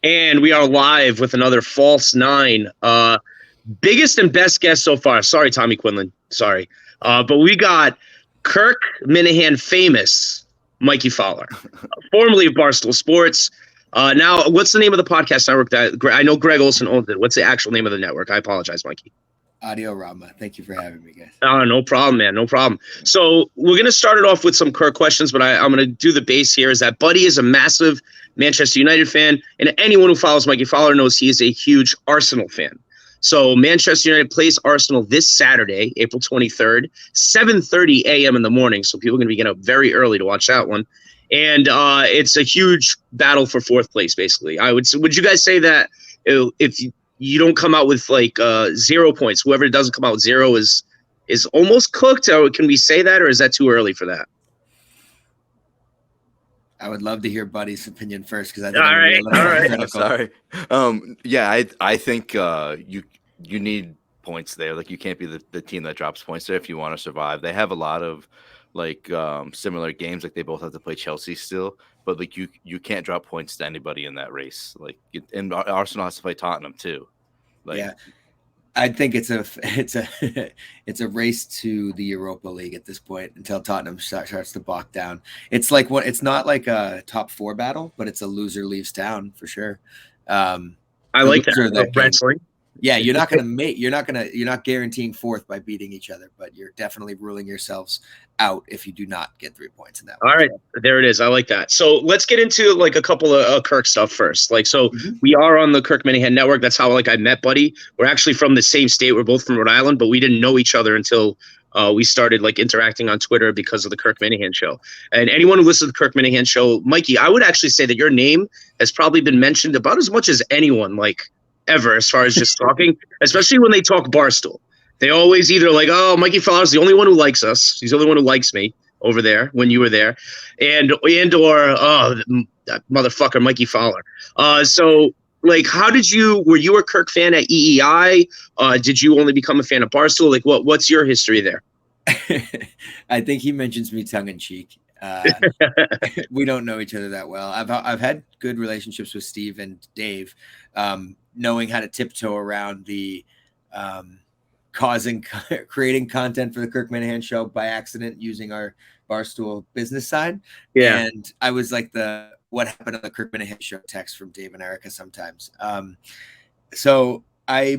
And we are live with another False Nine. Biggest and best guest so far. Sorry, Tommy Quinlan. Sorry. But we got Kirk Minahan famous Mikey Fowler, formerly of Barstool Sports. Now, what's the name of the podcast network that I know Greg Olson owns it? What's the actual name of the network? I apologize, Mikey. Audio Rama. Thank you for having me, guys. No problem, man. No problem. So we're going to start it off with some Kirk questions, but I'm going to do the base here. Is that Buddy is a massive Manchester United fan, and anyone who follows Mikey Fowler knows he is a huge Arsenal fan. So Manchester United plays Arsenal this Saturday, April 23rd, 7:30 a.m. in the morning. So people are going to be getting up very early to watch that one. And it's a huge battle for fourth place, basically. Would you guys say that if you don't come out with like 0 points, whoever doesn't come out with zero is almost cooked? Or can we say that, or is that too early for that? I would love to hear Buddy's opinion first because I think all right. I'm sorry. I think you need points there. Like you can't be the team that drops points there if you want to survive. They have a lot of like similar games. Like they both have to play Chelsea still, but like you can't drop points to anybody in that race. Like and Arsenal has to play Tottenham too. Like, yeah, I think it's a race to the Europa League at this point until Tottenham starts to balk down. It's like it's not like a top four battle, but it's a loser leaves town for sure. I like that wrestling. Yeah, you're not guaranteeing fourth by beating each other, but you're definitely ruling yourselves out if you do not get 3 points in that. All right, there it is. I like that. So let's get into like a couple of Kirk stuff first. Like, so we are on the Kirk Minahan Network. That's how I met Buddy. We're actually from the same state. We're both from Rhode Island, but we didn't know each other until we started like interacting on Twitter because of the Kirk Minahan show. And anyone who listens to the Kirk Minahan show, Mikey, I would actually say that your name has probably been mentioned about as much as anyone like ever as far as just talking, especially when they talk Barstool. They always either like, oh, Mikey Fowler's the only one who likes us. He's the only one who likes me over there when you were there. And or, that motherfucker, Mikey Fowler. So, like, were you a Kirk fan at EEI? Did you only become a fan of Barstool? Like, what's your history there? I think he mentions me tongue in cheek. We don't know each other that well. I've had good relationships with Steve and Dave, knowing how to tiptoe around the creating content for the Kirk Minahan show by accident using our Barstool business side. Yeah. And I was like what happened on the Kirk Minahan show text from Dave and Erica sometimes. So I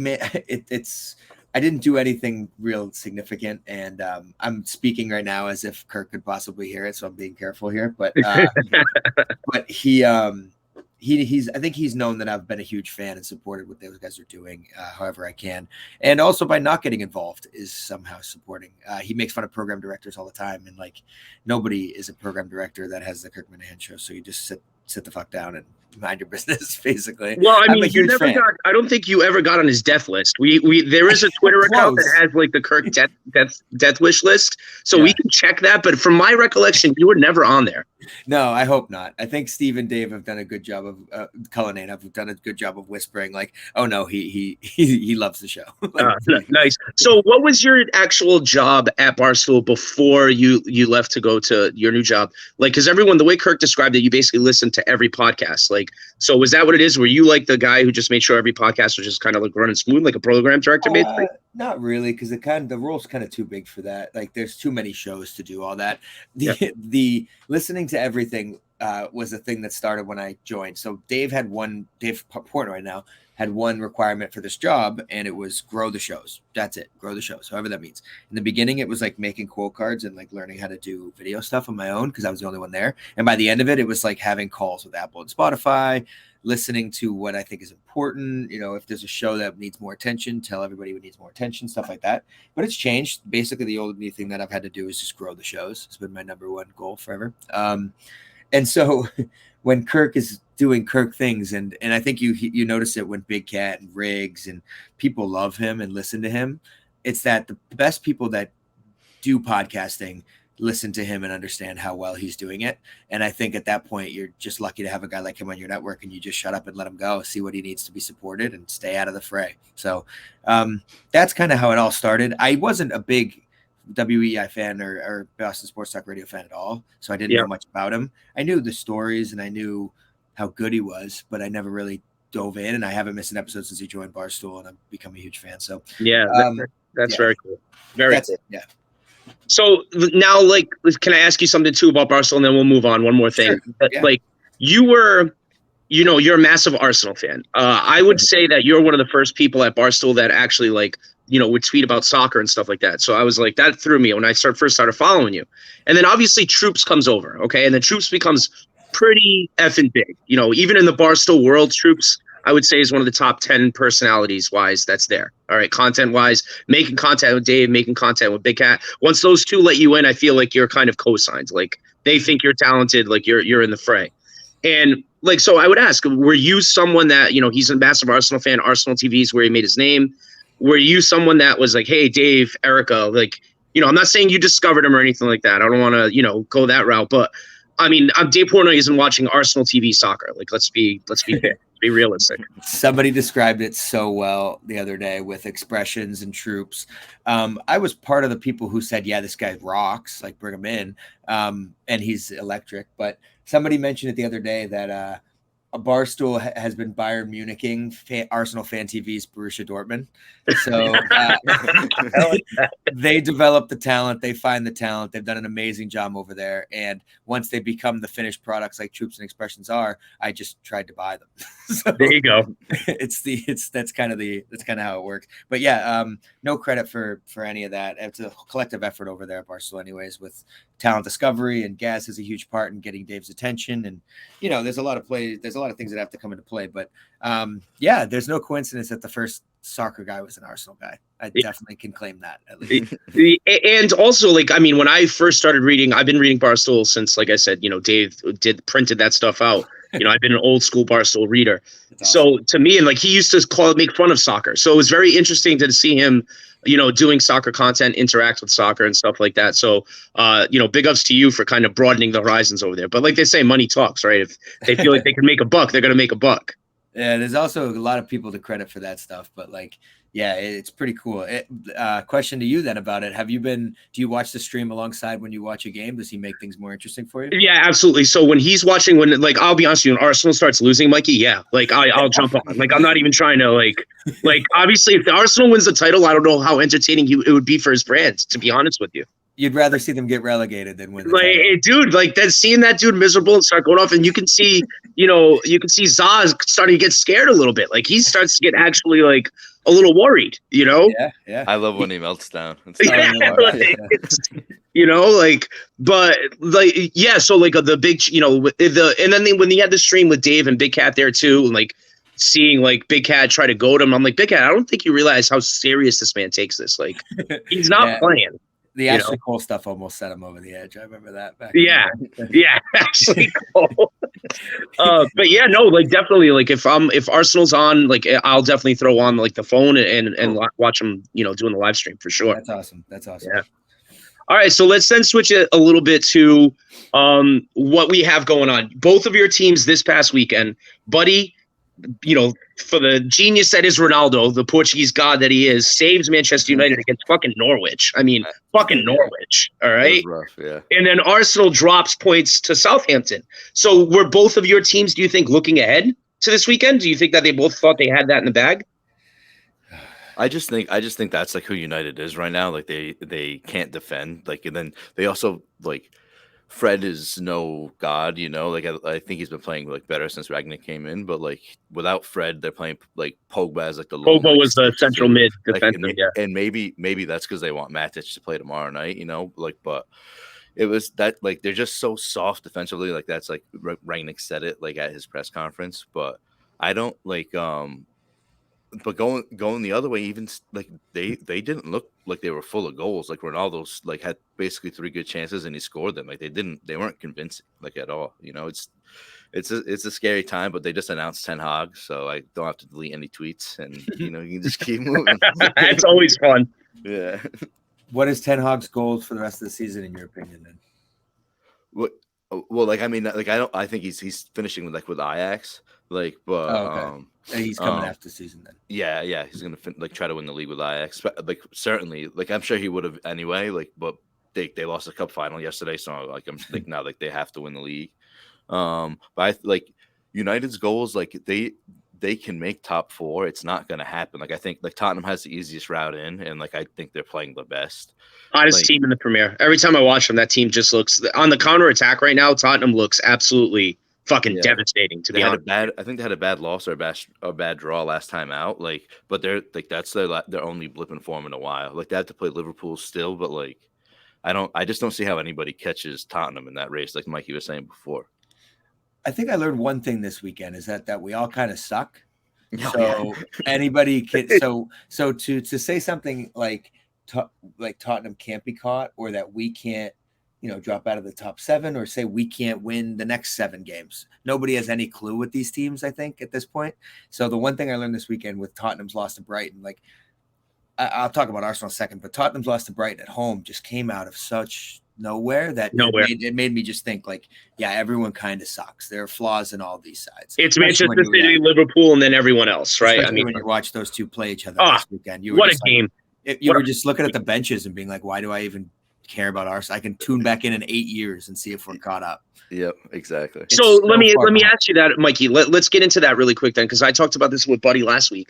didn't do anything real significant, and I'm speaking right now as if Kirk could possibly hear it, so I'm being careful here. But but he's I think he's known that I've been a huge fan and supported what those guys are doing, however I can, and also by not getting involved is somehow supporting. He makes fun of program directors all the time, and like nobody is a program director that has the Kirk Minahan show, so you just sit the fuck down and mind your business, basically. Well, I mean, I don't think you ever got on his death list. There is a Twitter account that has like the Kirk death wish list, so we can check that. But from my recollection, you were never on there. No, I hope not. I think Steve and Dave have done a good job of Cullinane have done a good job of whispering, like, "Oh no, he loves the show." Nice. So, what was your actual job at Barstool before you left to go to your new job? Like, because the way Kirk described it, you basically listened to every podcast. Like, so was that what it is? Were you like the guy who just made sure every podcast was just kind of like running smooth, like a program director, basically? Not really, because the role's kind of too big for that. Like, there's too many shows to do all that. The listening to everything was a thing that started when I joined. So Dave Portnoy now had one requirement for this job, and it was grow the shows. That's it. Grow the shows, however that means. In the beginning, it was like making quote cards and like learning how to do video stuff on my own because I was the only one there. And by the end of it, it was like having calls with Apple and Spotify, listening to what I think is important. You know, if there's a show that needs more attention, tell everybody what needs more attention, stuff like that. But it's changed. Basically, the only thing that I've had to do is just grow the shows. It's been my number one goal forever. And so when Kirk is doing Kirk things, and I think you notice it when Big Cat and Riggs and people love him and listen to him, it's that the best people that do podcasting listen to him and understand how well he's doing it. And I think at that point, you're just lucky to have a guy like him on your network, and you just shut up and let him go, see what he needs to be supported, and stay out of the fray. So that's kind of how it all started. I wasn't a big WEI fan or Boston Sports Talk Radio fan at all, so I didn't know much about him. I knew the stories and I knew how good he was, but I never really dove in, and I haven't missed an episode since he joined Barstool, and I've become a huge fan. So Yeah, that's very cool. Very cool. Yeah. So now, like, can I ask you something too about Barstool, and then we'll move on. One more thing. Sure. Yeah. Like, you were, you're a massive Arsenal fan. I would say that you're one of the first people at Barstool that actually, like, would tweet about soccer and stuff like that. So I was like, that threw me when I first started following you. And then obviously Troops comes over, okay? And then Troops becomes pretty effing big. Even in the Barstool world, Troops, I would say, is one of the top 10 personalities-wise that's there. All right, content-wise, making content with Dave, making content with Big Cat. Once those two let you in, I feel like you're kind of co-signed. Like, they think you're talented, like you're in the fray. And, like, so I would ask, were you someone that, he's a massive Arsenal fan, Arsenal TV is where he made his name. Were you someone that was like, hey, Dave, Erica, like, I'm not saying you discovered him or anything like that. I don't want to, go that route. But, I mean, Dave Portnoy isn't watching Arsenal TV soccer. Like, let's be fair. Be realistic. Somebody described it so well the other day with expressions and Troops. I was part of the people who said, yeah, this guy rocks, like bring him in. And he's electric. But somebody mentioned it the other day that a Barstool has been Bayern Muniching Arsenal Fan TV's Borussia Dortmund. So they develop the talent. They find the talent. They've done an amazing job over there. And once they become the finished products like Troops and Expressions are, I just tried to buy them. So there you go. That's kind of how it works. But yeah, no credit for any of that. It's a collective effort over there at Barstool anyways, with talent discovery, and Gaz is a huge part in getting Dave's attention. And, there's a lot of things that have to come into play, but yeah, there's no coincidence that the first soccer guy was an Arsenal guy. I definitely can claim that, at least. And also, like, I mean, when I first started reading, I've been reading Barstool since, like I said, Dave printed that stuff out. I've been an old school Barstool reader. Awesome. So to me, and like, he used to make fun of soccer. So it was very interesting to see him, doing soccer content, interact with soccer and stuff like that. So, big ups to you for kind of broadening the horizons over there. But like they say, money talks, right? If they feel like they can make a buck, they're going to make a buck. Yeah, there's also a lot of people to credit for that stuff, but like, yeah, it's pretty cool. Question to you then about it. Do you watch the stream alongside when you watch a game? Does he make things more interesting for you? Yeah, absolutely. So when he's watching, like, I'll be honest with you, when Arsenal starts losing, Mikey, yeah, like I'll jump on. Like, I'm not even trying to like obviously if the Arsenal wins the title, I don't know how entertaining it would be for his brand, to be honest with you. You'd rather see them get relegated than win the title. Dude, like seeing that dude miserable and start going off, and you can see Zaz starting to get scared a little bit. Like, he starts to get actually like a little worried, Yeah. I love when he melts down. But like, yeah. So like the big, and then when he had the stream with Dave and Big Cat there too, and like seeing like Big Cat try to goad him, I'm like, Big Cat, I don't think you realize how serious this man takes this. Like, he's not playing. The Ashley Cole stuff almost set him over the edge. I remember that back. Yeah, Ashley Cole. But yeah, no, like definitely, like if Arsenal's on, like I'll definitely throw on like the phone and watch them, doing the live stream for sure. That's awesome. Yeah. All right, so let's then switch it a little bit to what we have going on. Both of your teams this past weekend, Buddy, for the genius that is Ronaldo, the Portuguese god that he is, saves Manchester United against fucking Norwich. I mean, fucking Norwich, all right? Rough, yeah. And then Arsenal drops points to Southampton. So were both of your teams, do you think, looking ahead to this weekend? Do you think that they both thought they had that in the bag? I just think that's like who United is right now. Like they can't defend. Like, and then they also like Fred is no god, like I think he's been playing like better since Ragnick came in, but like without Fred, they're playing like Pogba as like the Pogba was the central mid defensive, and maybe that's because they want Matic to play tomorrow night, like, but it was that like they're just so soft defensively, like that's like Ragnick said it like at his press conference, but I don't like But going the other way, even like they didn't look like they were full of goals. Like Ronaldo's like had basically 3 good chances and he scored them. Like they weren't convincing like at all. It's a scary time. But they just announced Ten Hag, so I don't have to delete any tweets, and you can just keep moving. It's always fun. Yeah. What is Ten Hag's goals for the rest of the season, in your opinion? Then. What? Well, like I mean, like I think he's finishing with Ajax. Like, but and he's coming after the season then. Yeah, he's gonna try to win the league with Ajax. But, like certainly, like I'm sure he would have anyway. Like, but they lost the cup final yesterday, so like I'm thinking now like they have to win the league. But I like United's goals. Like they can make top 4, it's not going to happen. Like I think like Tottenham has the easiest route in, and like I think they're playing the best. Hottest team in the Premier. Every time I watch them, that team just looks on the counter attack right now. Tottenham looks absolutely fucking devastating. To be honest, I think they had a bad loss or a bad draw last time out. Like, but they're like that's their only blip in form in a while. Like they have to play Liverpool still, but like I just don't see how anybody catches Tottenham in that race. Like Mikey was saying before. I think I learned one thing this weekend is that we all kind of suck. So anybody can so to say something like Tottenham can't be caught, or that we can't, drop out of the top 7, or say we can't win the next 7 games. Nobody has any clue with these teams, I think, at this point. So the one thing I learned this weekend with Tottenham's loss to Brighton, like I'll talk about Arsenal second, but Tottenham's loss to Brighton at home just came out of such nowhere that it made me just think like, yeah, everyone kind of sucks. There are flaws in all these sides. It's Manchester City, Liverpool, and then everyone else, right? Especially when you watch those two play each other this weekend. What a game. You were just looking at the benches and being like, why do I even care about Arsenal? I can tune back in 8 years and see if we're caught up. Yep, exactly. So let me ask you that, Mikey. Let's get into that really quick then, because I talked about this with Buddy last week.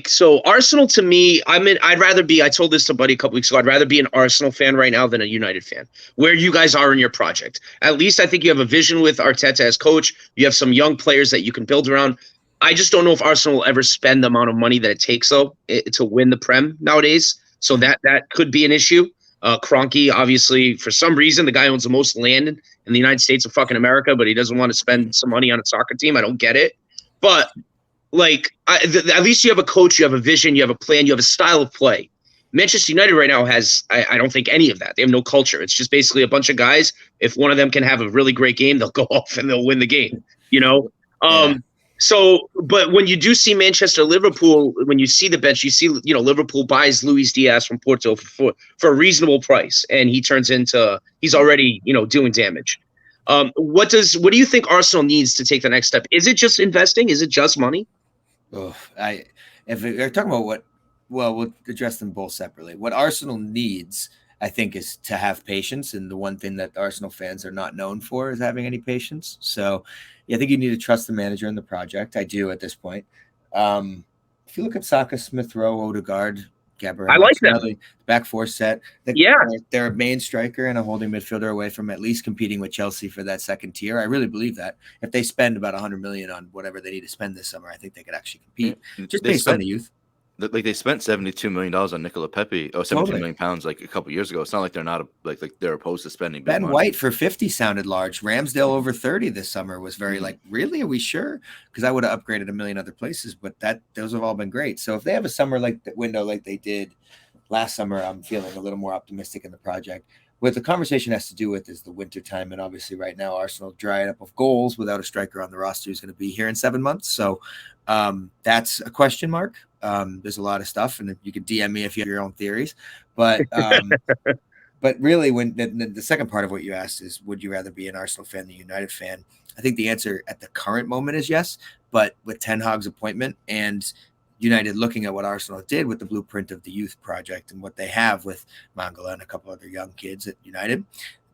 So Arsenal to me, I'd rather be, I told this to Buddy a couple weeks ago, I'd rather be an Arsenal fan right now than a United fan, where you guys are in your project. At least I think you have a vision with Arteta as coach. You have some young players that you can build around. I just don't know if Arsenal will ever spend the amount of money that it takes, though, to win the Prem nowadays. So that could be an issue. Kroenke, obviously, for some reason, the guy owns the most land in the United States of fucking America, but he doesn't want to spend some money on a soccer team. I don't get it. But at least you have a coach, you have a vision, you have a plan, you have a style of play. Manchester United right now has, I don't think any of that. They have no culture. It's just basically a bunch of guys. If one of them can have a really great game, they'll go off and they'll win the game, So, but when you do see Manchester, Liverpool, when you see the bench, you see, Liverpool buys Luis Diaz from Porto for a reasonable price, and he's already, doing damage. What do you think Arsenal needs to take the next step? Is it just investing? Is it just money? If we're talking about we'll address them both separately. What Arsenal needs, I think, is to have patience. And the one thing that Arsenal fans are not known for is having any patience. So I think you need to trust the manager in the project. I do at this point. If you look at Saka, Smith Rowe, Odegaard, Gabriel, I like them. Back 4 set. They're a main striker and a holding midfielder away from at least competing with Chelsea for that second tier. I really believe that. If they spend about 100 million on whatever they need to spend this summer, I think they could actually compete just based on the youth. Like they spent $72 million on Nicola Pepe, 17 million pounds like a couple years ago. It's not like they're not like they're opposed to spending. Ben White for 50 sounded large. Ramsdale over 30 this summer was very really? Are we sure? Because I would have upgraded a million other places, but those have all been great. So if they have a summer like the window like they did last summer, I'm feeling a little more optimistic in the project. What the conversation has to do with is the winter time, and obviously right now Arsenal dried up of goals without a striker on the roster who's going to be here in 7 months. So that's a question mark. There's a lot of stuff, and you can DM me if you have your own theories. But but really, when the second part of what you asked is, would you rather be an Arsenal fan than a United fan? I think the answer at the current moment is yes. But with Ten Hag's appointment and United looking at what Arsenal did with the blueprint of the youth project and what they have with Mangala and a couple other young kids at United,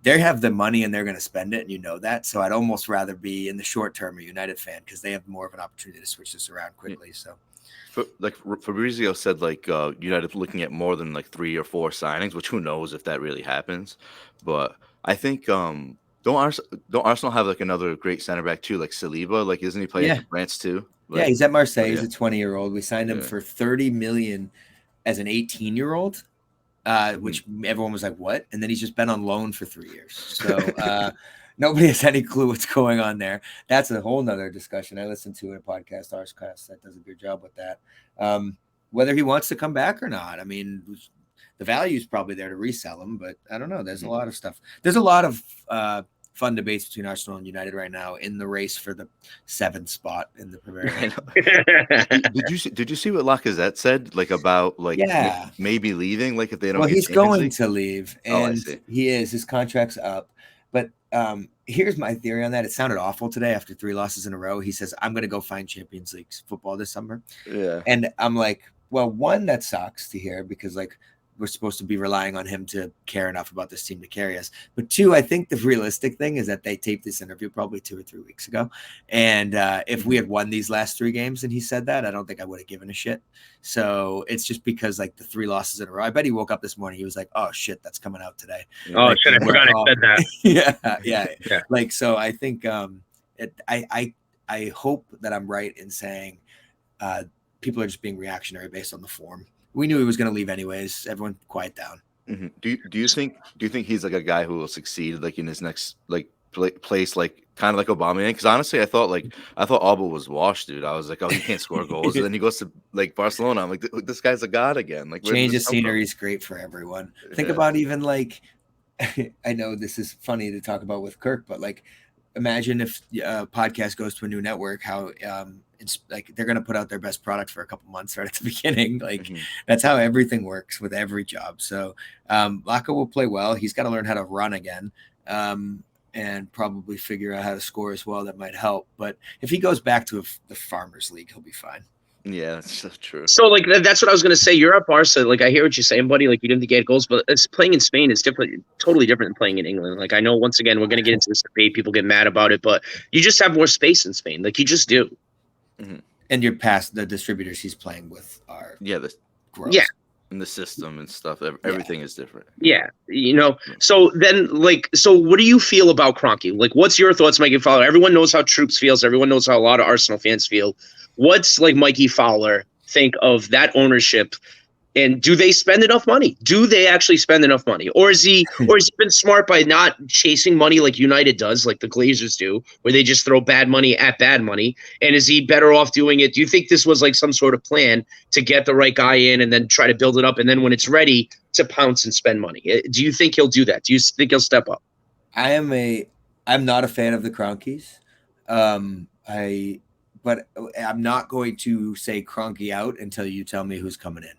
they have the money and they're going to spend it, and you know that. So I'd almost rather be in the short term a United fan because they have more of an opportunity to switch this around quickly. So. Fabrizio said, United looking at more than 3 or 4 signings, which who knows if that really happens. But I think don't Arsenal have another great center back too, like Saliba? Isn't he playing for France too? He's at Marseille. He's a 20-year-old. We signed him for 30 million as an 18-year-old, which everyone was like, "What?" And then he's just been on loan for 3 years. So nobody has any clue what's going on there. That's a whole nother discussion. I listened to a podcast, Arscast, that does a good job with that. Whether he wants to come back or not, I mean, the value is probably there to resell him, but I don't know. There's a lot of stuff. There's a lot of fun debates between Arsenal and United right now in the race for the 7th spot in the Premier League. Did you see what Lacazette said about maybe leaving if they don't? Well, he's going to leave, and he is. His contract's up. But here's my theory on that. It sounded awful today after 3 losses in a row. He says, I'm going to go find Champions League football this summer. Yeah. And I'm like, well, one, that sucks to hear because we're supposed to be relying on him to care enough about this team to carry us. But 2, I think the realistic thing is that they taped this interview probably 2 or 3 weeks ago. And if we had won these last 3 games and he said that, I don't think I would have given a shit. So it's just because like the 3 losses in a row. I bet he woke up this morning. He was like, oh shit, that's coming out today. Oh shit, I forgot I said that. yeah. Like, so I think I hope that I'm right in saying people are just being reactionary based on the form. We knew he was going to leave anyways. Everyone quiet down. Mm-hmm. Do you think he's like a guy who will succeed like in his next like place, like kind of like Aubameyang? Because honestly, I thought Alba was washed, dude. I was like, oh, he can't score goals, and then he goes to like Barcelona. I'm like, this guy's a god again. Like, change of scenery is great for everyone. Think about even like, I know this is funny to talk about with Kirk, but like, imagine if a podcast goes to a new network, how it's like they're going to put out their best product for a couple months right at the beginning. Like that's how everything works with every job. So Laka will play well. He's got to learn how to run again and probably figure out how to score as well. That might help. But if he goes back to the Farmers League, he'll be fine. Yeah, that's so true. So, like, that's what I was going to say. You're at Barca. Like, I hear what you're saying, buddy. Like, you didn't get goals, but it's playing in Spain is different, totally different than playing in England. Like, I know, once again, we're going to get into this debate. People get mad about it, but you just have more space in Spain. Like, you just do. Mm-hmm. And you're past the distributors he's playing with are gross. Yeah. And the system and stuff. Everything is different. Yeah. You know, so then, like, so what do you feel about Kroenke? Like, what's your thoughts, Mikey Fowler? Everyone knows how Troops feels. Everyone knows how a lot of Arsenal fans feel. What's, like, Mikey Fowler think of that ownership, and do they spend enough money? Do they actually spend enough money, or is he been smart by not chasing money like United does, like the Glazers do, where they just throw bad money at bad money? And is he better off doing it? Do you think this was like some sort of plan to get the right guy in and then try to build it up, and then when it's ready to pounce and spend money? Do you think he'll do that? Do you think he'll step up? I'm not a fan of the Kroenkes. But I'm not going to say Kroenke out until you tell me who's coming in.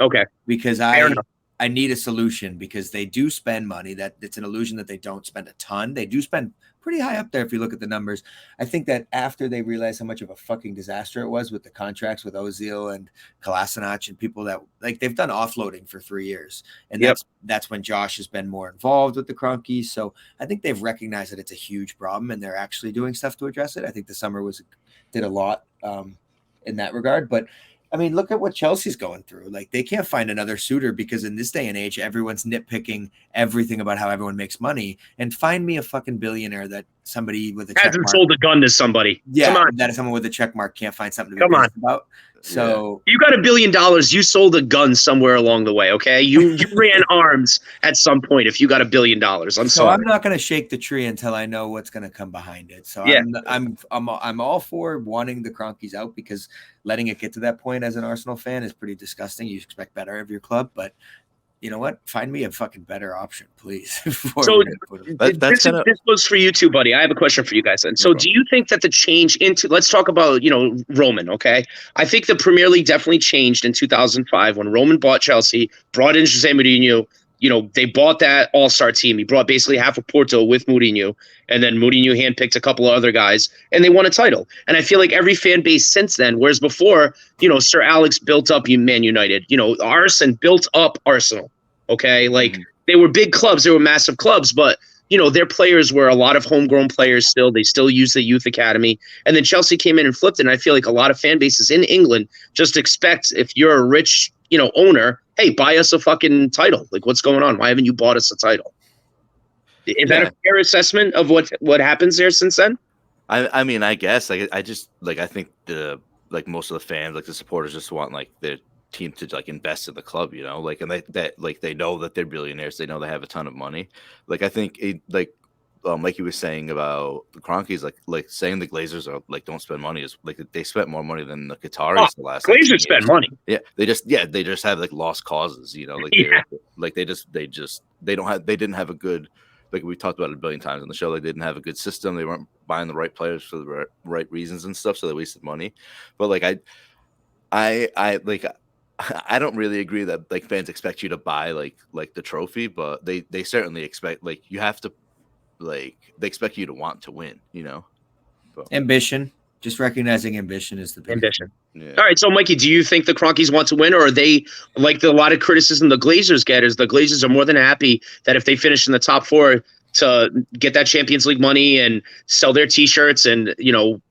Okay. Because I need a solution, because they do spend money. That it's an illusion that they don't spend a ton. They do spend pretty high up there if you look at the numbers. I think that after they realized how much of a fucking disaster it was with the contracts with Ozil and Kolasinac and people that like they've done offloading for 3 years. And that's when Josh has been more involved with the Kroenkes. So I think they've recognized that it's a huge problem and they're actually doing stuff to address it. I think the summer did a lot in that regard. But I mean, look at what Chelsea's going through. Like, they can't find another suitor because in this day and age, everyone's nitpicking everything about how everyone makes money. And find me a fucking billionaire that somebody with a check hasn't mark, sold a gun to somebody. Yeah, come on. That someone with a check mark can't find something to be pissed about. So you got $1 billion. You sold a gun somewhere along the way. Okay, you ran arms at some point. If you got $1 billion, I'm sorry. I'm not going to shake the tree until I know what's going to come behind it. So I'm all for wanting the Kroenkes out, because letting it get to that point as an Arsenal fan is pretty disgusting. You expect better of your club, but you know what? Find me a fucking better option, please. So this was for you too, buddy. I have a question for you guys then. So do you think that the change into, let's talk about, Roman, okay? I think the Premier League definitely changed in 2005 when Roman bought Chelsea, brought in Jose Mourinho. They bought that all-star team. He brought basically half of Porto with Mourinho, and then Mourinho handpicked a couple of other guys, and they won a title. And I feel like every fan base since then, whereas before, Sir Alex built up Man United, Arsene built up Arsenal, okay? Like, they were big clubs, they were massive clubs, but, their players were a lot of homegrown players still. They still use the youth academy. And then Chelsea came in and flipped it, and I feel like a lot of fan bases in England just expect, if you're a rich, owner, hey, buy us a fucking title. Like, what's going on? Why haven't you bought us a title? Is that a fair assessment of what happens there since then? I mean, I guess I just I think most of the fans, like the supporters, just want like their team to invest in the club, and they know that they're billionaires. They know they have a ton of money. Like, I think like he was saying about the Kroenkes, like saying the Glazers are don't spend money is they spent more money than the Qataris the last. Glazers spend money. Yeah, they just have lost causes. They didn't have a good, like we talked about it a billion times on the show. They didn't have a good system. They weren't buying the right players for the right reasons and stuff. So they wasted money. But I don't really agree that fans expect you to buy the trophy, but they certainly expect you have to. They expect you to want to win, Ambition. Just recognizing ambition is the big ambition. Yeah. All right, so Mikey, do you think the Cronkies want to win, or are they, like a lot of criticism the Glazers get, is the Glazers are more than happy that if they finish in the top 4 to get that Champions League money and sell their T-shirts, and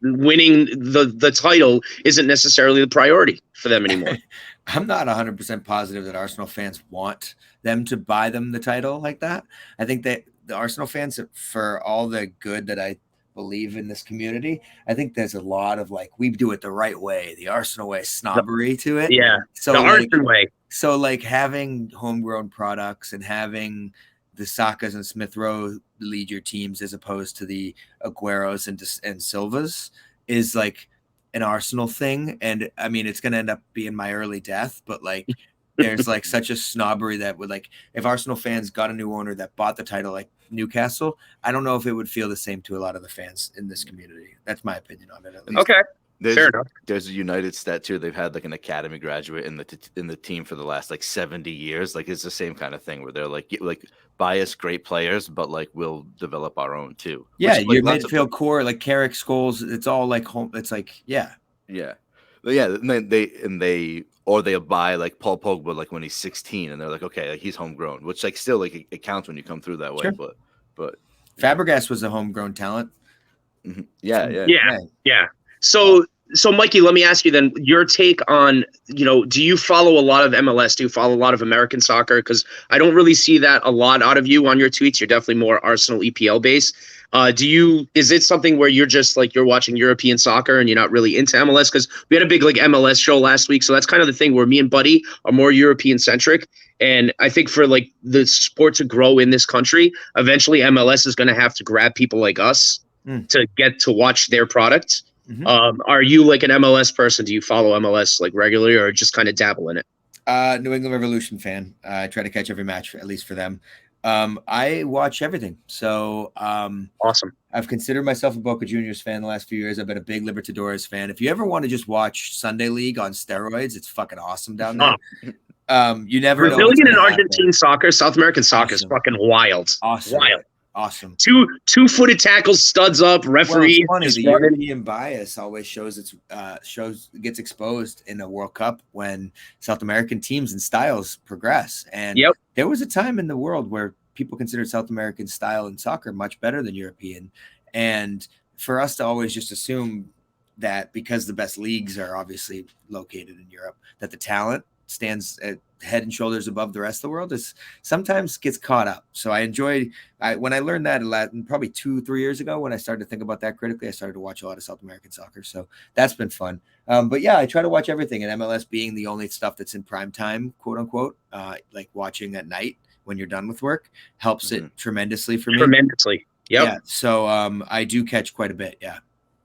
winning the title isn't necessarily the priority for them anymore. I'm not 100% positive that Arsenal fans want them to buy them the title like that. I think that the Arsenal fans, for all the good that I believe in this community, I think there's a lot of like, we do it the right way, the Arsenal way snobbery to it. Yeah, so the like, Arsenal way. So like having homegrown products and having the Sakas and Smith Rowe lead your teams as opposed to the Agueros and Silvas is like an Arsenal thing. And I mean, it's going to end up being my early death, but like there's like such a snobbery that would, like, if Arsenal fans got a new owner that bought the title like Newcastle, I don't know if it would feel the same to a lot of the fans in this community. That's my opinion on it, at least. Okay. Fair enough. There's a United stat too. They've had like an academy graduate in the team for the last like 70 years. Like it's the same kind of thing where they're like biased great players, but like we'll develop our own too. Yeah, Which, your like, midfield core, like Carrick, Scholes, it's all like home. It's like yeah. But yeah, and they buy like Paul Pogba like when he's 16, and they're like, okay, like he's homegrown, which like still like it counts when you come through that way. Sure. But Fabregas was a homegrown talent. Mm-hmm. Yeah. So Mikey, let me ask you then your take on, do you follow a lot of MLS? Do you follow a lot of American soccer? Because I don't really see that a lot out of you on your tweets. You're definitely more Arsenal EPL based. Is it something where you're just like, you're watching European soccer and you're not really into MLS? Because we had a big like MLS show last week. So that's kind of the thing where me and Buddy are more European centric. And I think for like the sport to grow in this country, eventually MLS is going to have to grab people like us to get to watch their product. Mm-hmm. Are you like an MLS person? Do you follow MLS like regularly, or just kind of dabble in it? New England Revolution fan. I try to catch every match, at least for them. I watch everything. So awesome. I've considered myself a Boca Juniors fan the last few years. I've been a big Libertadores fan. If you ever want to just watch Sunday League on steroids, it's fucking awesome down there. You never know. Brazilian and Argentine soccer, South American soccer is fucking wild. Awesome. Wild. Awesome. Two-footed tackles, studs up, referee. Well, it's funny, the European bias always gets exposed in a World Cup when South American teams and styles progress. And there was a time in the world where people considered South American style in soccer much better than European. And for us to always just assume that because the best leagues are obviously located in Europe, that the talent stands at head and shoulders above the rest of the world is sometimes gets caught up. So when I learned that probably 2-3 years ago, when I started to think about that critically, I started to watch a lot of South American soccer. So that's been fun. But yeah, I try to watch everything, and MLS being the only stuff that's in prime time, quote unquote, like watching at night when you're done with work helps it tremendously for me. Tremendously. Yep. Yeah. So I do catch quite a bit. Yeah.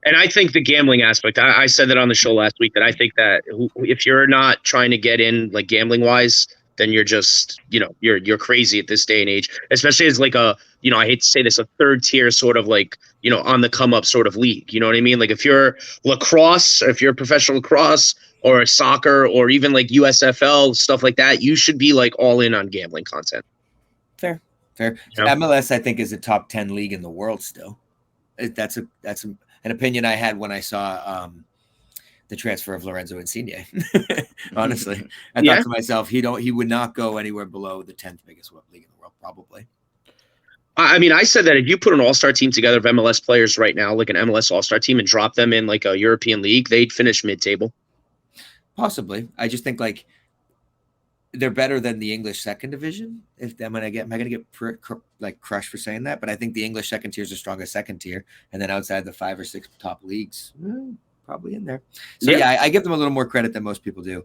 And I think the gambling aspect, I said that on the show last week, that I think that if you're not trying to get in like gambling wise, then you're just, you're crazy at this day and age, especially as like I hate to say this, a third tier sort of like, on the come up sort of league. You know what I mean? Like if you're lacrosse, or if you're professional lacrosse or soccer or even like USFL, stuff like that, you should be like all in on gambling content. Fair. MLS, I think, is a top 10 league in the world still. That's an opinion I had when I saw the transfer of Lorenzo Insigne. Honestly, I thought to myself, he would not go anywhere below the 10th biggest league in the world, probably. I mean, I said that if you put an all-star team together of MLS players right now, like an MLS all-star team, and drop them in like a European league, they'd finish mid-table. Possibly. I just think like they're better than the English second division. Am I going to get crushed for saying that? But I think the English second tier is the strongest second tier. And then outside the 5 or 6 top leagues, probably in there. So yeah, I give them a little more credit than most people do.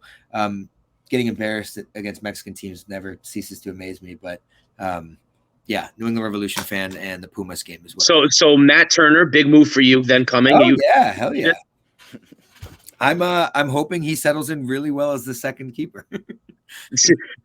Getting embarrassed against Mexican teams never ceases to amaze me. But yeah, New England Revolution fan and the Pumas game as well. So Matt Turner, big move for you then coming. Yeah, hell yeah. I'm hoping he settles in really well as the second keeper.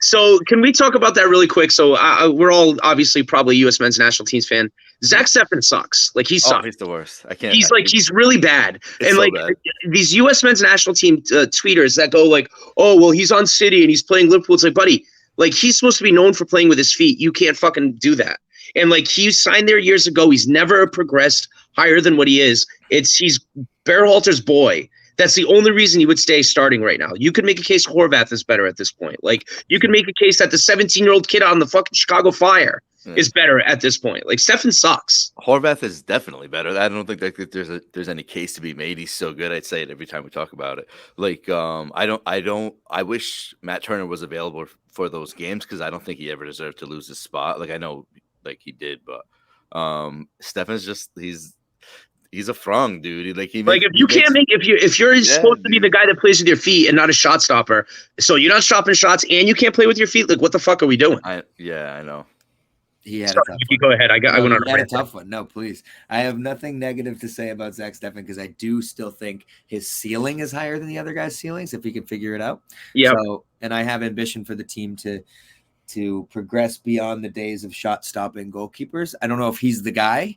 So can we talk about that really quick? So we're all obviously probably U.S. men's national teams fan. Zack Stefan sucks. Like he sucks. He's the worst. I can't. He's really bad. And so like bad. These U.S. men's national team tweeters that go like, oh well, he's on City and he's playing Liverpool. It's like, buddy, like he's supposed to be known for playing with his feet. You can't fucking do that. And like he signed there years ago. He's never progressed higher than what he is. He's Berhalter's boy. That's the only reason he would stay starting right now. You could make a case Horvath is better at this point. Like, you could make a case that the 17-year-old kid on the fucking Chicago Fire is better at this point. Like, Stefan sucks. Horvath is definitely better. I don't think that there's any case to be made. He's so good. I'd say it every time we talk about it. Like, I wish Matt Turner was available for those games because I don't think he ever deserved to lose his spot. Like, I know, like, he did, but Stefan's just he's a frong, dude. Like, if you're supposed to be the guy that plays with your feet and not a shot stopper, so you're not stopping shots and you can't play with your feet, like, what the fuck are we doing? I know. He had a tough one. Go ahead. I went on a tough one. No, please. I have nothing negative to say about Zack Stefan because I do still think his ceiling is higher than the other guys' ceilings if he can figure it out. Yeah. So, and I have ambition for the team to progress beyond the days of shot stopping goalkeepers. I don't know if he's the guy,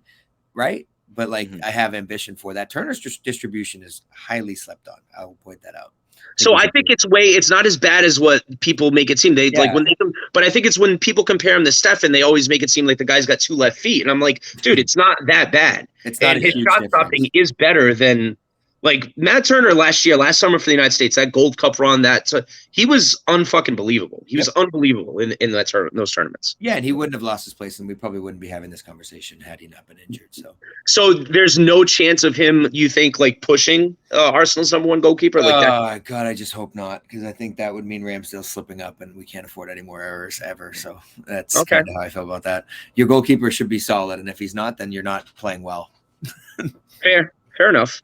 right? But like, I have ambition for that. Turner's distribution is highly slept on. I will point that out. So I think it's not as bad as what people make it seem. But I think it's when people compare him to Stefan, they always make it seem like the guy's got 2 left feet. And I'm like, dude, it's not that bad. It's not. And his shot stopping is better than like Matt Turner last summer for the United States, that Gold Cup run, he was unfucking believable. He was unbelievable in those tournaments. Yeah, and he wouldn't have lost his place, and we probably wouldn't be having this conversation had he not been injured. So there's no chance of him, you think, like pushing Arsenal's number 1 goalkeeper like that? Oh God, I just hope not, because I think that would mean Ramsdale's slipping up, and we can't afford any more errors ever. So that's kind of how I feel about that. Your goalkeeper should be solid, and if he's not, then you're not playing well. Fair enough.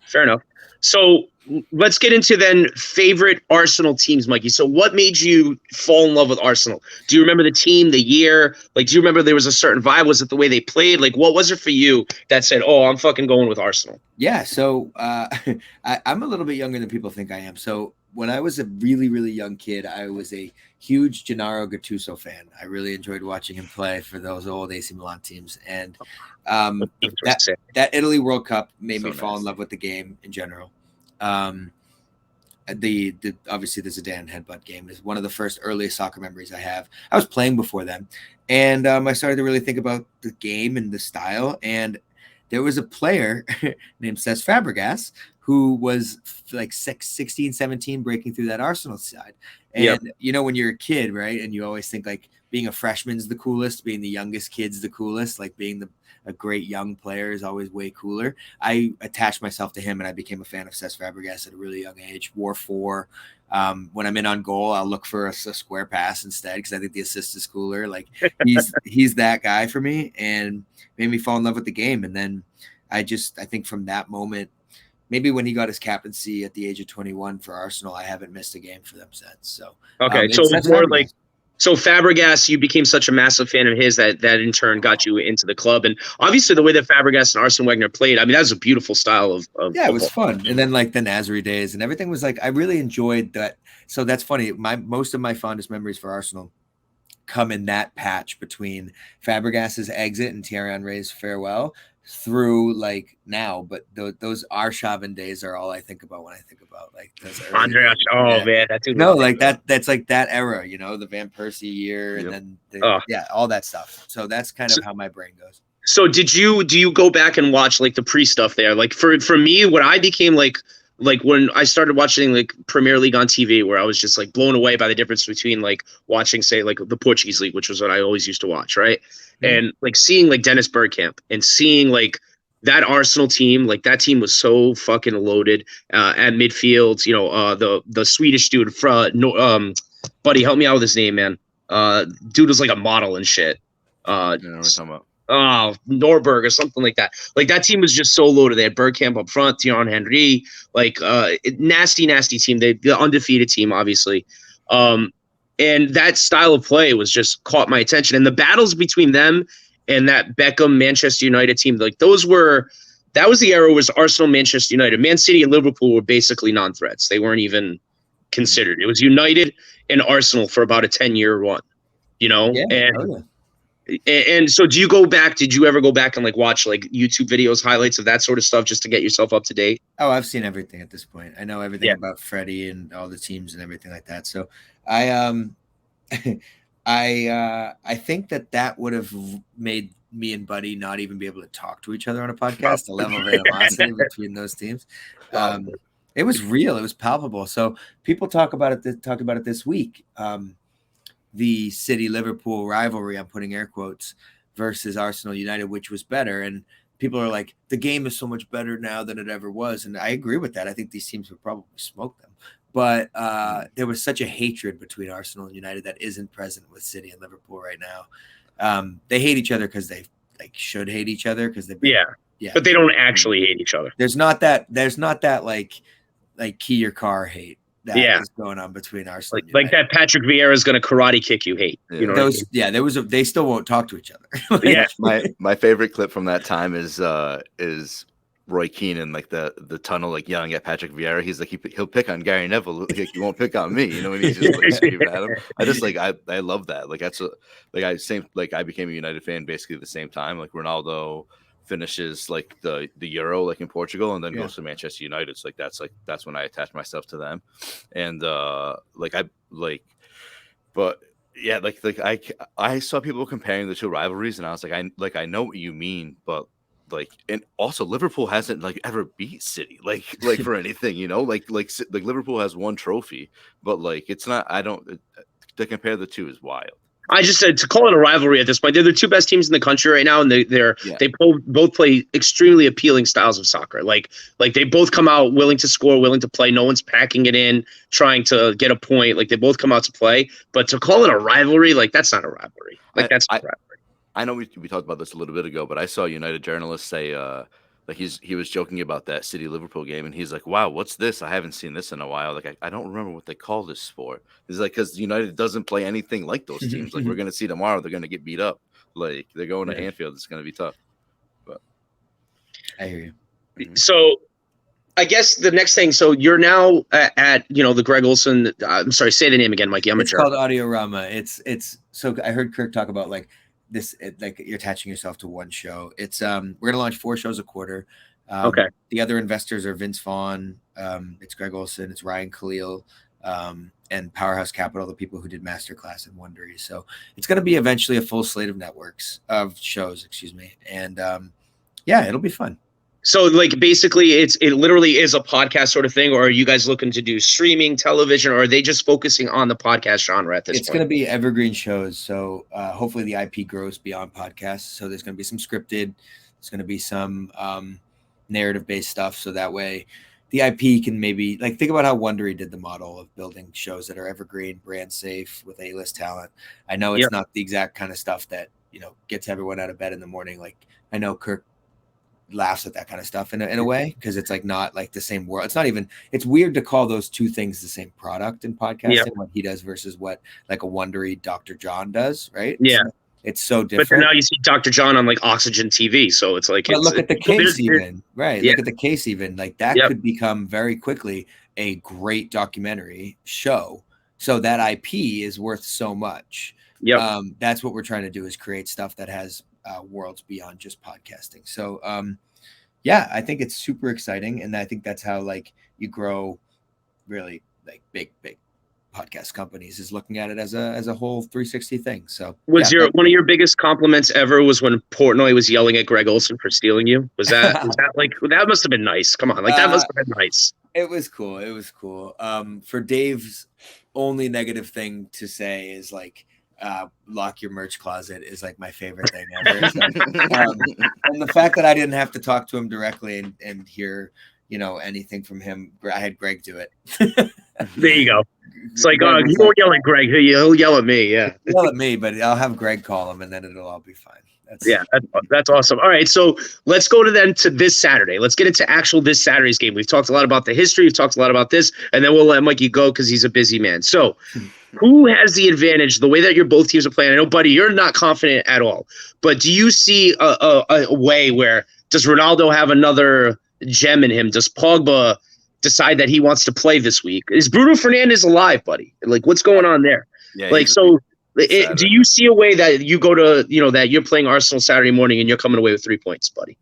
So let's get into then favorite Arsenal teams, Mikey. So what made you fall in love with Arsenal? Do you remember the team, the year? Like, do you remember there was a certain vibe? Was it the way they played? Like, what was it for you that said, oh, I'm fucking going with Arsenal? Yeah, so I'm a little bit younger than people think I am. So when I was a really, really young kid, I was a huge Gennaro Gattuso fan. I really enjoyed watching him play for those old AC Milan teams. And that Italy World Cup made me fall in love with the game in general. The obviously the Zidane headbutt game is one of the first earliest soccer memories I have. I was playing before then, and I started to really think about the game and the style. And there was a player named Cesc Fabregas who was like 16, 17, breaking through that Arsenal side. And you know, when you're a kid, right, and you always think like being a freshman's the coolest, being the youngest kid's the coolest, like being a great young player is always way cooler. I attached myself to him and I became a fan of Cesc Fabregas at a really young age. War 4. When I'm in on goal, I'll look for a square pass instead because I think the assist is cooler. Like he's that guy for me and made me fall in love with the game. And then I think from that moment, maybe when he got his captaincy at the age of 21 for Arsenal, I haven't missed a game for them since. So so it's more Fabregas. Like. So Fabregas, you became such a massive fan of his that in turn got you into the club. And obviously the way that Fabregas and Arsene Wenger played, I mean, that was a beautiful style of it was fun. And then like the Nasri days and everything was like, I really enjoyed that. So that's funny. Most of my fondest memories for Arsenal come in that patch between Fabregas's exit and Thierry Henry's farewell through like now, but those Arshavin days are all I think about when I think about like those Andrea. Man, that's that's like that era, you know, the Van Persie year, and then all that stuff. So that's kind of how my brain goes. So do you go back and watch like the pre stuff there? Like for me, what I became like when I started watching like Premier League on TV, where I was just like blown away by the difference between like watching, say, like the Portuguese league, which was what I always used to watch, right? And like seeing like Dennis Bergkamp and seeing like that Arsenal team, like that team was so fucking loaded at midfield. You know, the Swedish dude, buddy, help me out with his name, man. Dude was like a model and shit. I know what you're talking about. Norberg or something like that. Like that team was just so loaded. They had Bergkamp up front, Thierry Henry, like nasty team. The undefeated team, obviously. And that style of play was just caught my attention. And the battles between them and that Beckham Manchester United team, like that was the era was Arsenal, Manchester United. Man City and Liverpool were basically non-threats. They weren't even considered. It was United and Arsenal for about a 10-year run, you know? And so did you ever go back and like watch like YouTube videos, highlights of that sort of stuff just to get yourself up to date? Oh, I've seen everything at this point. I know everything about Freddie and all the teams and everything like that. So I think that would have made me and Buddy not even be able to talk to each other on a podcast, the level of animosity between those teams. It was real. It was palpable. So people talked about it this week. The City Liverpool rivalry, I'm putting air quotes, versus Arsenal United, which was better. And people are like, the game is so much better now than it ever was. And I agree with that. I think these teams would probably smoke them. But there was such a hatred between Arsenal and United that isn't present with City and Liverpool right now. They hate each other because they should hate each other because they've been, yeah, but they don't actually hate each other. There's not that like key your car hate that is going on between Arsenal. Like that Patrick Vieira is going to karate kick you hate. Yeah. You know those, there was they still won't talk to each other. Yeah, my favorite clip from that time is Roy Keane in like the tunnel, like yelling at Patrick Vieira. He's like he'll pick on Gary Neville, like he won't pick on me. You know, when he's just like screaming at him. I just I love that. Like that's I became a United fan basically at the same time. Like Ronaldo finishes like the Euro like in Portugal and then goes to Manchester United. So that's when I attached myself to them. And I saw people comparing the two rivalries and I was like I know what you mean, but like, and also Liverpool hasn't like ever beat City like for anything, you know, like Liverpool has one trophy, but like it's not, to compare the two is wild. I just said to call it a rivalry at this point. They're the two best teams in the country right now, and they both play extremely appealing styles of soccer. Like they both come out willing to score, willing to play. No one's packing it in, trying to get a point. Like they both come out to play. But to call it a rivalry, like that's not a rivalry. Like that's not a rivalry. I know we talked about this a little bit ago, but I saw a United journalist say like he was joking about that City Liverpool game, and he's like, "Wow, what's this? I haven't seen this in a while. Like I don't remember what they call this sport." He's like, "Because United doesn't play anything like those teams. Like we're gonna see tomorrow, they're gonna get beat up. Like they're going to Anfield. It's gonna be tough." But I hear you. So I guess the next thing. So you're now at the Greg Olson. I'm sorry, say the name again, Mikey. It's called Audiorama. It's so I heard Kirk talk about like this, like you're attaching yourself to one show. It's we're gonna launch 4 shows a quarter. Okay. The other investors are Vince Vaughn, it's Greg Olson, it's Ryan Khalil, and Powerhouse Capital, the people who did Masterclass and Wondery. So it's gonna be eventually a full slate of shows, and it'll be fun. So like basically it literally is a podcast sort of thing, or are you guys looking to do streaming television, or are they just focusing on the podcast genre at this point? It's going to be evergreen shows. So hopefully the IP grows beyond podcasts. So there's going to be some scripted, there's going to be some narrative based stuff. So that way the IP can maybe like think about how Wondery did the model of building shows that are evergreen, brand safe with A-list talent. I know it's not the exact kind of stuff that, gets everyone out of bed in the morning. Like I know Kirk laughs at that kind of stuff in a way, because it's like not like the same world. It's weird to call those two things the same product in podcasting, what he does versus what like a Wondery Dr. John does, right? Yeah. It's so different. But then now you see Dr. John on like Oxygen TV, so it's like. But look at the case even, right? Yeah. Look at the case even, like that could become very quickly a great documentary show. So that IP is worth so much. Yeah. That's what we're trying to do, is create stuff that has worlds beyond just podcasting. So I think it's super exciting, and I think that's how like you grow really like big podcast companies, is looking at it as a whole 360 thing. So was one of your biggest compliments ever was when Portnoy was yelling at Greg Olson for stealing you? Was that like that must have been nice? Come on, like that must have been nice. It was cool. For Dave's only negative thing to say is like lock your merch closet is like my favorite thing ever. So, and the fact that I didn't have to talk to him directly and hear anything from him, I had Greg do it. There you go. It's like, you won't yell at Greg, he'll yell at me. Yeah, yell at me, but I'll have Greg call him, and then it'll all be fine. That's awesome. All right, so let's go to this Saturday. Let's get into this Saturday's game. We've talked a lot about the history. We've talked a lot about this, and then we'll let Mikey go because he's a busy man. So who has the advantage, the way that your both teams are playing? I know, buddy, you're not confident at all, but do you see a way where, does Ronaldo have another gem in him? Does Pogba decide that he wants to play this week? Is Bruno Fernandes alive, buddy? Like, what's going on there? Yeah, like, so do you see a way that you go to, that you're playing Arsenal Saturday morning and you're coming away with 3 points, buddy?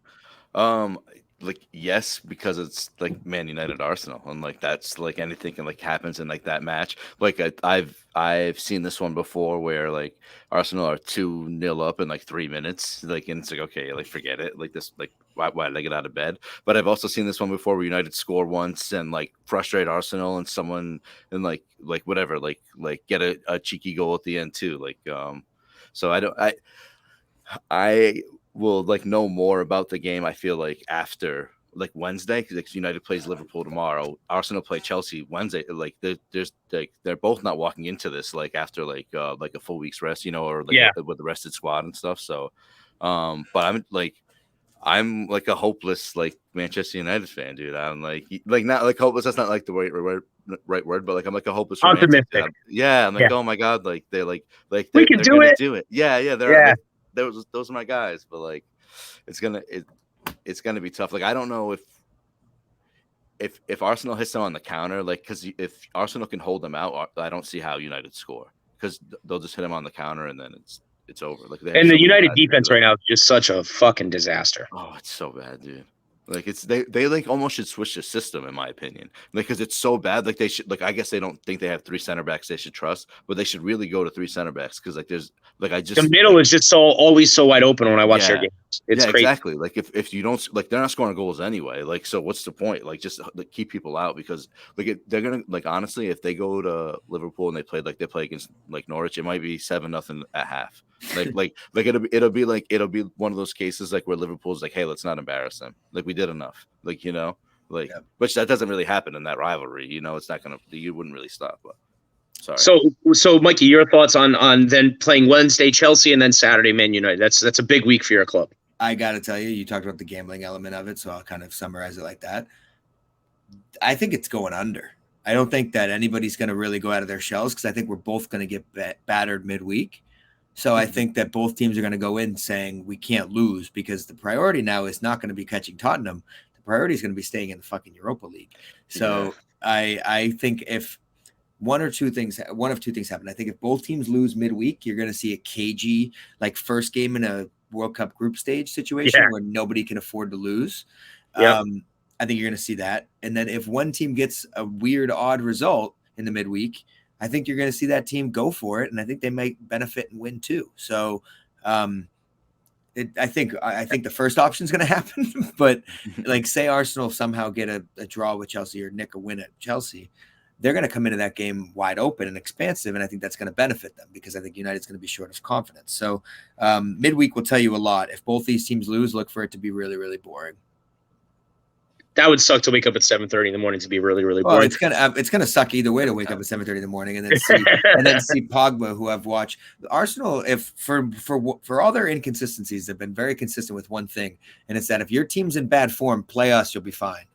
Like, yes, because it's like Man United Arsenal, and like that's like anything can like happens in like that match. Like I've seen this one before where like Arsenal are 2-0 up in like 3 minutes, like, and it's like, okay, like forget it, like this, like why did I get out of bed? But I've also seen this one before where United score once and like frustrate Arsenal and someone and like whatever, like get a cheeky goal at the end too. Like, so I will like know more about the game. I feel like after like Wednesday, because United plays Liverpool tomorrow, Arsenal play Chelsea Wednesday. Like there's like they're both not walking into this like after like a full week's rest, or like with the rested squad and stuff. So, but I'm like a hopeless like Manchester United fan, dude. I'm like not like hopeless. That's not like the right word, but like I'm like a hopeless romantic. I'm like, oh my god, like they're like we can do it. Yeah, they're like, those are my guys, but like it's gonna be tough. Like I don't know if Arsenal hits them on the counter, like because if Arsenal can hold them out, I don't see how United score because they'll just hit them on the counter and then it's over. Like and the United defense right now is just such a fucking disaster. Oh, it's so bad, dude. Like they like almost should switch the system in my opinion, like because it's so bad. Like they should I guess they don't think they have 3 center backs they should trust, but they should really go to 3 center backs because like there's like the middle is just always so wide open when I watch their games. It's crazy. Exactly. Like if you don't like they're not scoring goals anyway. Like so what's the point? Like just like keep people out because like they're gonna like honestly if they go to Liverpool and they play against like Norwich, it might be 7-0 at half. Like it'll be one of those cases like where Liverpool's like, hey, let's not embarrass them. Like we did enough. Like which that doesn't really happen in that rivalry. It's not gonna you wouldn't really stop. But sorry. So Mikey, your thoughts on then playing Wednesday Chelsea and then Saturday Man United? That's a big week for your club. I got to tell you, you talked about the gambling element of it, so I'll kind of summarize it like that. I think it's going under. I don't think that anybody's going to really go out of their shells because I think we're both going to get battered midweek. So I think that both teams are going to go in saying we can't lose because the priority now is not going to be catching Tottenham. The priority is going to be staying in the fucking Europa League. So I think if one of two things happen. I think if both teams lose midweek, you're going to see a cagey, like first game in a World Cup group stage situation where nobody can afford to lose. I think you're going to see that. And then if one team gets a weird, odd result in the midweek, I think you're going to see that team go for it. And I think they might benefit and win too. So I think the first option is going to happen, but like say Arsenal somehow get a draw with Chelsea or nick a win at Chelsea, they're going to come into that game wide open and expansive, and I think that's going to benefit them because I think United's going to be short of confidence. So midweek will tell you a lot. If both these teams lose, look for it to be really, really boring. That would suck to wake up at 7:30 in the morning to be really, really boring. It's gonna suck either way to wake up at 7:30 in the morning and then see Pogba, who I've watched. Arsenal, if for all their inconsistencies, they've been very consistent with one thing, and it's that if your team's in bad form, play us, you'll be fine.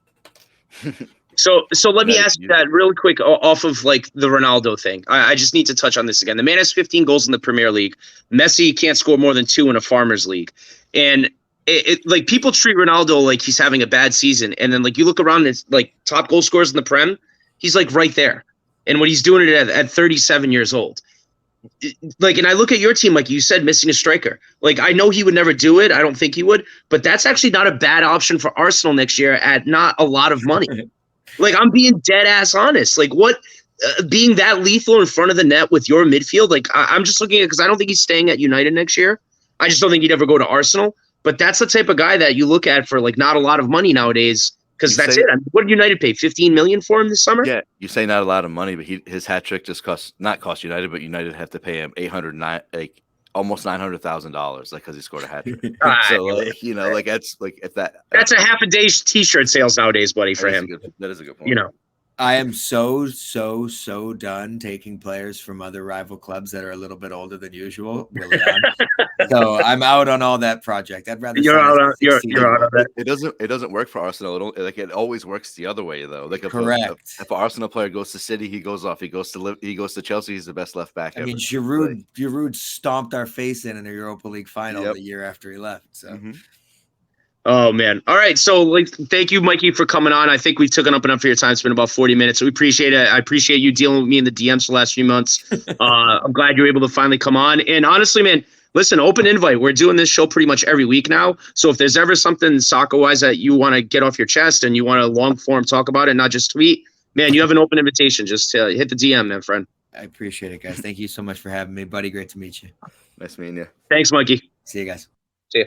So let me ask you that really quick off of like the Ronaldo thing. I just need to touch on this again. The man has 15 goals in the Premier League. Messi can't score more than 2 in a Farmers League. And it like people treat Ronaldo like he's having a bad season. And then like you look around, it's like top goal scorers in the Prem. He's like right there. And when he's doing it at 37 years old. Like, and I look at your team, like you said, missing a striker. Like, I know he would never do it. I don't think he would. But that's actually not a bad option for Arsenal next year at not a lot of money. Like, I'm being dead ass honest. Like, what being that lethal in front of the net with your midfield? Like, I'm just looking at because I don't think he's staying at United next year. I just don't think he'd ever go to Arsenal. But that's the type of guy that you look at for like not a lot of money nowadays. Because that's it. I mean, what did United pay? $15 million for him this summer? Yeah, you say not a lot of money, but his hat trick just cost United, but United have to pay him almost $900,000, like because he scored a hat trick. So like, like that's like if that's a half a day's t-shirt sales nowadays, buddy, for him. That is a good point. I am so done taking players from other rival clubs that are a little bit older than usual. Really so I'm out on all that project. I'd rather you're out of that. It doesn't work for Arsenal. It always works the other way though. Like correct. If an Arsenal player goes to City, he goes off. He goes to Chelsea. He's the best left back. I mean, Giroud stomped our face in the Europa League final the year after he left. So. Mm-hmm. Oh man! All right, so like, thank you, Mikey, for coming on. I think we've taken up enough of your time. It's been about 40 minutes. So we appreciate it. I appreciate you dealing with me in the DMs for the last few months. I'm glad you were able to finally come on. And honestly, man, listen, open invite. We're doing this show pretty much every week now. So if there's ever something soccer-wise that you want to get off your chest and you want to long form talk about it, not just tweet, man, you have an open invitation. Just hit the DM, man, friend. I appreciate it, guys. Thank you so much for having me, buddy. Great to meet you. Nice meeting you. Thanks, Mikey. See you guys. See ya.